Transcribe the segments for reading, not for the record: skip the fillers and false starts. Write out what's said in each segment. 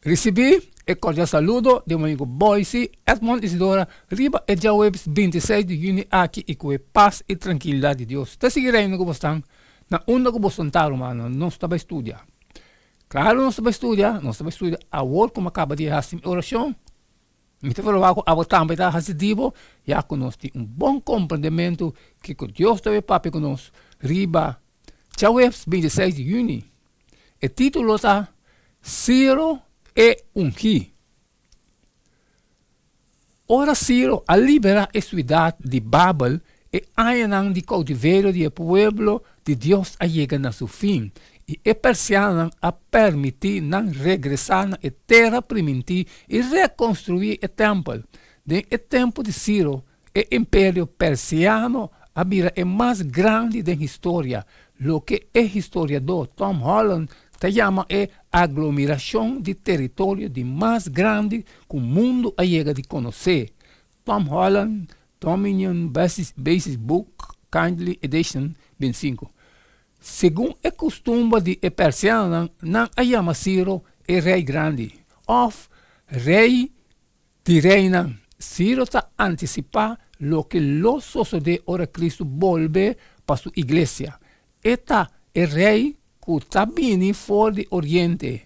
Recibí el cordial saludo de mi amigo Boise, Edmond Isidora, Riba e Jawebs 26 de junio aqui e com paz e tranquilidade de Deus. Te seguirei no que estão na onda que você está, mano, não está para estudar. Claro, não está para estudar, a hora como acaba de fazer oração. Me te falo algo, a votar também está fazendo, já conosco bom compreendimento que Deus teve papi conosco. Riba, Jawebs 26 de junho. O título está Ciro e ungir. Ora Ciro a liberar a cidade de Babel e ainda de cautiverio do povo de Deus a chegar a seu fim e persianan a permitir não regressar na terra primitiva e reconstruir o templo. No tempo de Ciro, o império persiano havia o mais grande da história, lo que o historiador Tom Holland se chama a aglomeração de território de mais grande que o mundo chega de conhecer. Tom Holland, Dominion Basis Book, Kindly Edition 25. Segundo o costume de persiano, não chama Ciro o rei grande, ou rei de reina. Ciro está antecipar lo que lo sucede ora Cristo volve para sua igreja. Eta o rei que está vindo fora do Oriente,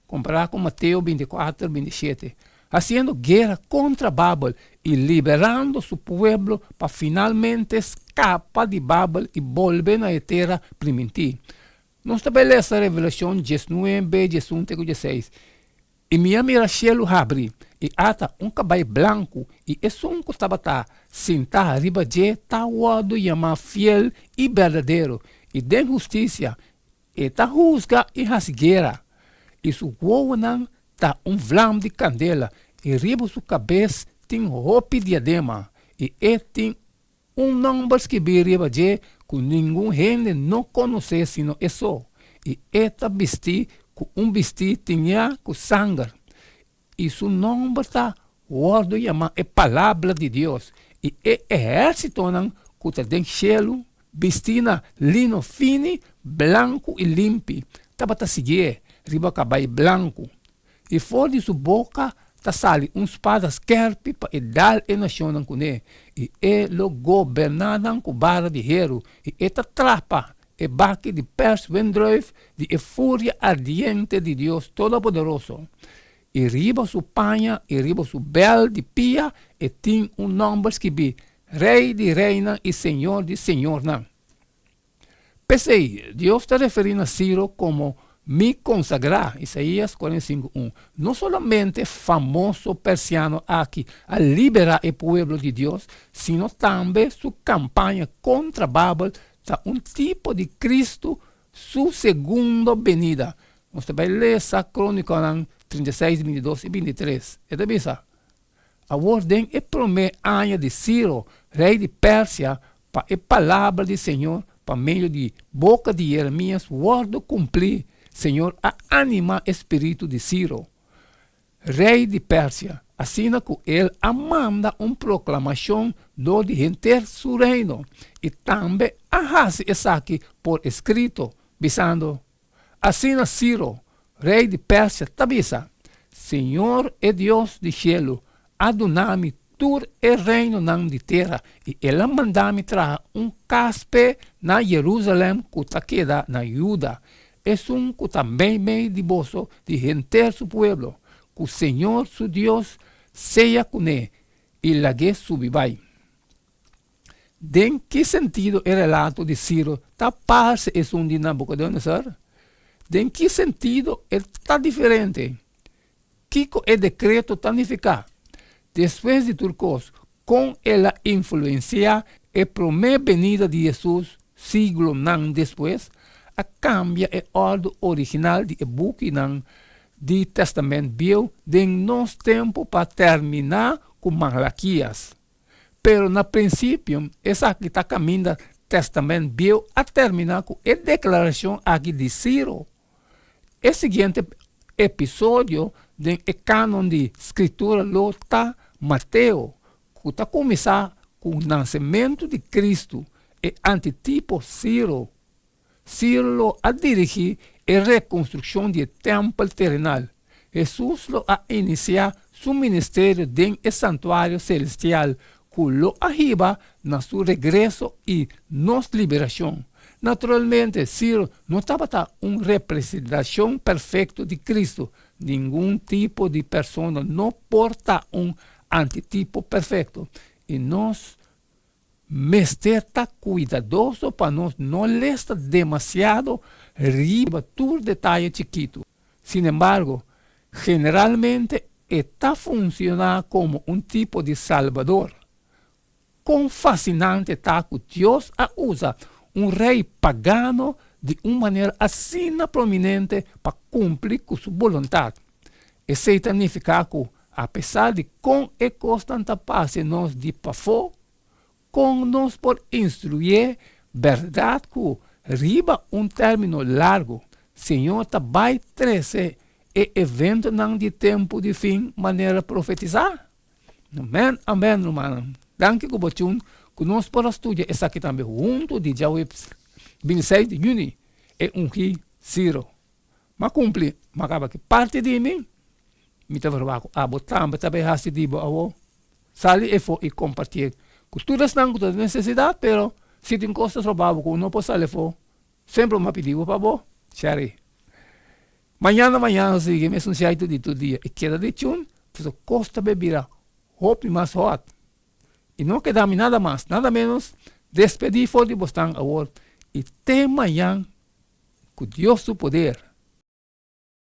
comparado com Mateus 24, 27, fazendo guerra contra Babel e liberando seu povo para finalmente escapar de Babel e volver na terra primitiva. Não estabelece a revelação 19, 18 e 16. E minha mira cielo abre e ata cavalo branco e esse que estava sentado arriba de tawado chama fiel e verdadeiro e de justiça e ta juzga e rasgueira. E sua corona tá flame de candela e riba sua cabeça tem roupa de diadema e tem nome escrito riba de que nenhum gente não conhece sino isso. E eta vestir com vestido tinha com sangue. E seu nome está guardo chama a palavra de Deus. E exército não que está dentro do cielo vestina lino fino, branco e limpo. Estava a seguir riba cavalo branco. E fora de sua boca está sali espada esquerpe para dar a nação com ele. E ele governava com barra de hero. E esta trapa e baque de pers vendreve de fúria ardiente de Deus Todo-Poderoso. E riba sua panha, e riba sua bel de pia, e tem nome escrito Rei de Reina e Senhor de Senhor. Pensei, Deus está referindo a Ciro como me consagrar, Isaías 45:1. Não somente famoso persiano aqui a liberar o povo de Deus, sino também sua campanha contra Babel está tipo de Cristo, sua segunda venida. Você vai ler essa crônica 36, 22 e 23. É de bisa. A ordem é primeiro ano de Ciro, rei de Pérsia, para a palavra do Senhor, para meio de boca de Jeremias, word cumprir. Senhor, a anima espírito de Ciro, rei de Pérsia, assim que ele manda proclamação do de enter seu reino, e também arrasa isso aqui por escrito, dizendo, assim Ciro, rei de Pérsia, tabisa, Senhor é Deus de cielo, Adonai, tur é reino nan de terra, e ele manda-me trazer caspe na Jerusalém, que está queda na Judá. É que também meio de bolso de enter su pueblo, que o Senhor, su Deus, seja com ele, e lague subibai. De que sentido o relato de Ciro está parse é de Nabucodonosor? De que sentido está diferente? Que o decreto significa? Depois de Turcos, com ela influencia a primeira venida de Jesus, siglo não depois, a cambia a ordem original de book do Testamento Velho de nosso tempo para terminar com Malaquias. Pero no princípio, essa que está caminhando Testamento Velho a terminar com a declaração aqui de Ciro. O seguinte episódio do cânon de escritura está Mateus, que está começar com o nascimento de Cristo e antitipo Ciro. Ciro a dirigir a reconstrução do templo terrenal. Jesús lo ha iniciado su ministerio en el santuario celestial, que lo arriba en su regreso y nuestra liberación. Naturalmente, Ciro no estaba una representación perfecta de Cristo. Ningún tipo de persona no porta un antitipo perfecto. Y nos está cuidadoso para no lestar demasiado arriba todo detalle chiquito. Sin embargo, generalmente está funcionando como un tipo de salvador. Con fascinante está que Dios usa un rey pagano de una manera así prominente para cumplir con su voluntad. Eso significa que, a pesar de con e constante paz nos de pafó, con nos por instruir, verdad que riba un término largo, Senhor vai trazer evento não de tempo de fim, maneira profetizar. Amém, amém, irmão. Danke que você conosco para estudar essa aqui também, junto de dia 26 de junho, é que Ciro. Mas cumpre, mas acaba que parte de mim, me está falando, também hasi de boa, sali e for e compartilhar. Culturas não com necessidade, pero se tem coisas roubadas, não pode sair for, sempre me pediu para você, share. Mañana, sigue, me un jeito de todo dia. E queda de chun, pues costa bebida, hop mais hot. E não queda-me nada mais, nada menos, despedir for de bostan agora. E até amanhã, com Deus do poder.